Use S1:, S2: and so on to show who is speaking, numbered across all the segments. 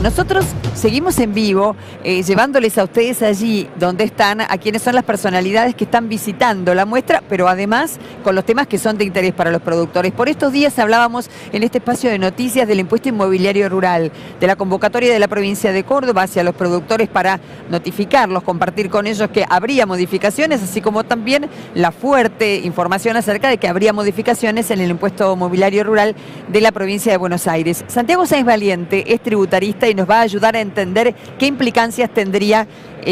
S1: Nosotros seguimos en vivo, llevándoles a ustedes allí donde están, a quienes son las personalidades que están visitando la muestra, pero además con los temas que son de interés para los productores. Por estos días hablábamos en este espacio de noticias del impuesto inmobiliario rural, de la convocatoria de la provincia de Córdoba hacia los productores para notificarlos, compartir con ellos que habría modificaciones, así como también la fuerte información acerca de que habría modificaciones en el impuesto inmobiliario rural de la provincia de Buenos Aires. Santiago Sáenz Valiente es tributarista y nos va a ayudar a entender qué implicancias tendría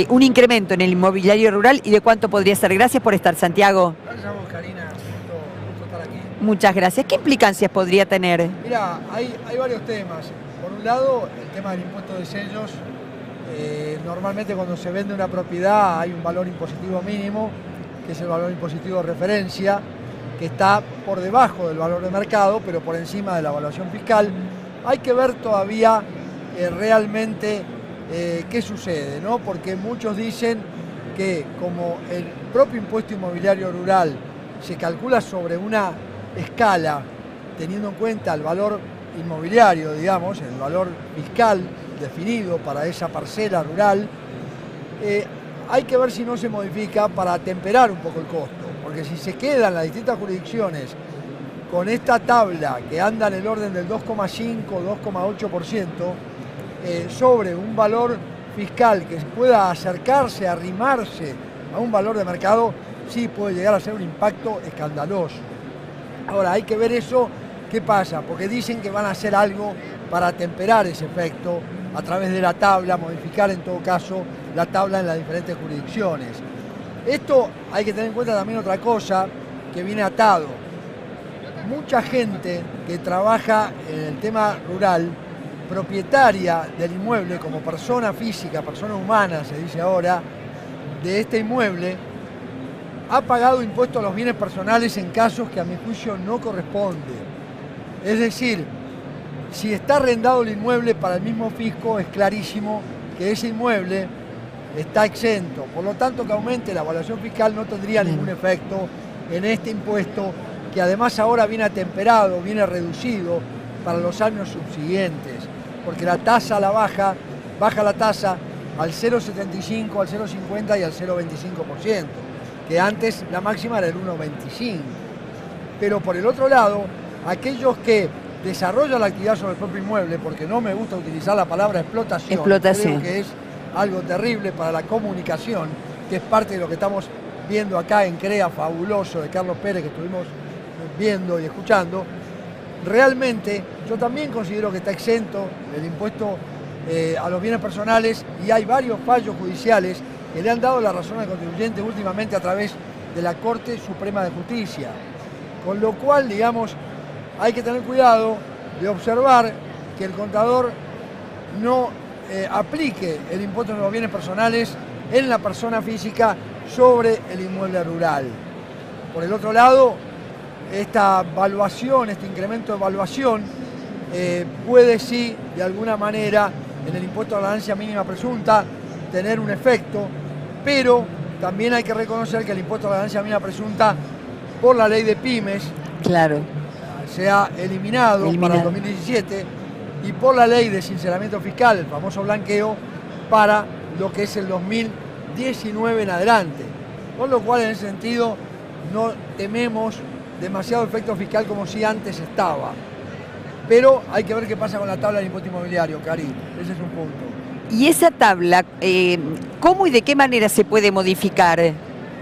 S1: un incremento en el inmobiliario rural y de cuánto podría ser. Gracias por estar, Santiago.
S2: Gracias a vos, Karina. Gusto estar aquí.
S1: Muchas gracias. ¿Qué implicancias podría tener?
S2: Mira, hay varios temas. Por un lado, el tema del impuesto de sellos. Normalmente cuando se vende una propiedad hay un valor impositivo mínimo, que es el valor impositivo de referencia, que está por debajo del valor de mercado, pero por encima de la evaluación fiscal. Hay que ver todavía realmente qué sucede, ¿no? Porque muchos dicen que como el propio impuesto inmobiliario rural se calcula sobre una escala, teniendo en cuenta el valor inmobiliario, digamos, el valor fiscal definido para esa parcela rural, hay que ver si no se modifica para atemperar un poco el costo, porque si se quedan las distintas jurisdicciones con esta tabla que anda en el orden del 2,5-2,8% sobre un valor fiscal que pueda acercarse, arrimarse a un valor de mercado, sí puede llegar a ser un impacto escandaloso. Ahora, hay que ver eso, qué pasa, porque dicen que van a hacer algo para atemperar ese efecto a través de la tabla, modificar en todo caso la tabla en las diferentes jurisdicciones. Esto hay que tener en cuenta también otra cosa que viene atado. Mucha gente que trabaja en el tema rural, propietaria del inmueble como persona física, persona humana, se dice ahora, de este inmueble, ha pagado impuestos a los bienes personales en casos que a mi juicio no corresponde. Es decir, si está arrendado el inmueble para el mismo fisco, es clarísimo que ese inmueble está exento. Por lo tanto, que aumente la evaluación fiscal no tendría ningún efecto en este impuesto, que además ahora viene atemperado, viene reducido para los años subsiguientes, porque la tasa baja la tasa al 0,75, al 0,50 y al 0,25%, que antes la máxima era el 1,25. Pero por el otro lado, aquellos que desarrollan la actividad sobre el propio inmueble, porque no me gusta utilizar la palabra explotación, creo que es algo terrible para la comunicación, que es parte de lo que estamos viendo acá en CREA fabuloso de Carlos Pérez, que estuvimos viendo y escuchando. Realmente yo también considero que está exento el impuesto a los bienes personales, y hay varios fallos judiciales que le han dado la razón al contribuyente últimamente a través de la Corte Suprema de Justicia. Con lo cual, digamos, hay que tener cuidado de observar que el contador no aplique el impuesto de los bienes personales en la persona física sobre el inmueble rural. Por el otro lado, esta evaluación, este incremento de evaluación puede sí, de alguna manera, en el impuesto a la ganancia mínima presunta, tener un efecto, pero también hay que reconocer que el impuesto a la ganancia mínima presunta, por la ley de pymes,
S1: claro,
S2: se ha eliminado para el 2017, y por la ley de sinceramiento fiscal, el famoso blanqueo, para lo que es el 2019 en adelante. Con lo cual, en ese sentido, no tememos demasiado efecto fiscal como si antes estaba. Pero hay que ver qué pasa con la tabla del impuesto inmobiliario, Cari. Ese es un punto.
S1: Y esa tabla, ¿cómo y de qué manera se puede modificar?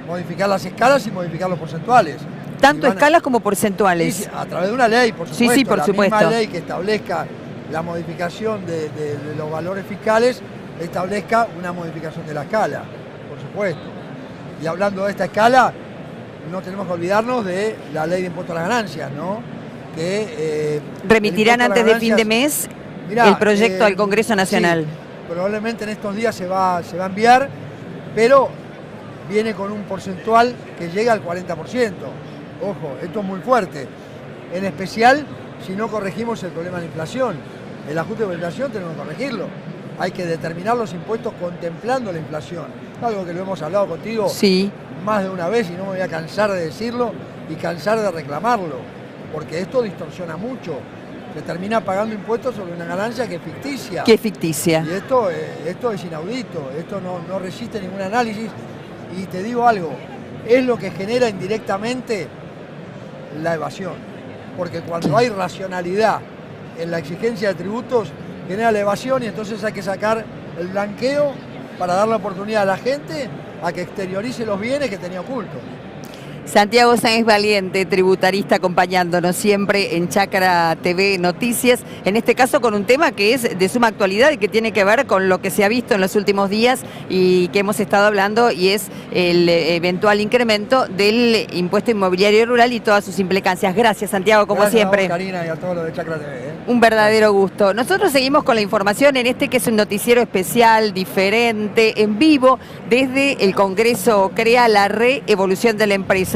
S2: Modificar las escalas y modificar los porcentuales.
S1: Tanto escalas como porcentuales.
S2: Sí, a través de una ley, por supuesto.
S1: Sí, por supuesto.
S2: La misma ley que establezca la modificación de los valores fiscales, establezca una modificación de la escala, por supuesto. Y hablando de esta escala, no tenemos que olvidarnos de la ley de impuesto a las ganancias, ¿no? Que
S1: remitirán antes de fin de mes el proyecto al Congreso Nacional.
S2: Sí, probablemente en estos días se va a enviar, pero viene con un porcentual que llega al 40%. Ojo, esto es muy fuerte. En especial si no corregimos el problema de la inflación. El ajuste de la inflación tenemos que corregirlo. Hay que determinar los impuestos contemplando la inflación. Algo que lo hemos hablado contigo más de una vez y no me voy a cansar de decirlo y cansar de reclamarlo. Porque esto distorsiona mucho se termina pagando impuestos sobre una ganancia que es ficticia.
S1: Que es ficticia.
S2: Y esto es inaudito, esto no resiste ningún análisis. Y te digo algo, es lo que genera indirectamente la evasión. Porque cuando hay racionalidad en la exigencia de tributos, genera la evasión y entonces hay que sacar el blanqueo para dar la oportunidad a la gente a que exteriorice los bienes que tenía ocultos.
S1: Santiago Sáenz Valiente, tributarista, acompañándonos siempre en Chacra TV Noticias, en este caso con un tema que es de suma actualidad y que tiene que ver con lo que se ha visto en los últimos días y que hemos estado hablando, y es el eventual incremento del impuesto inmobiliario rural y todas sus implicancias. Gracias, Santiago, como
S2: Gracias
S1: siempre.
S2: A vos, Karina, y a todos los de Chacra TV.
S1: Un verdadero gusto. Nosotros seguimos con la información en este que es un noticiero especial, diferente, en vivo, desde el Congreso CREA, la reevolución de la empresa.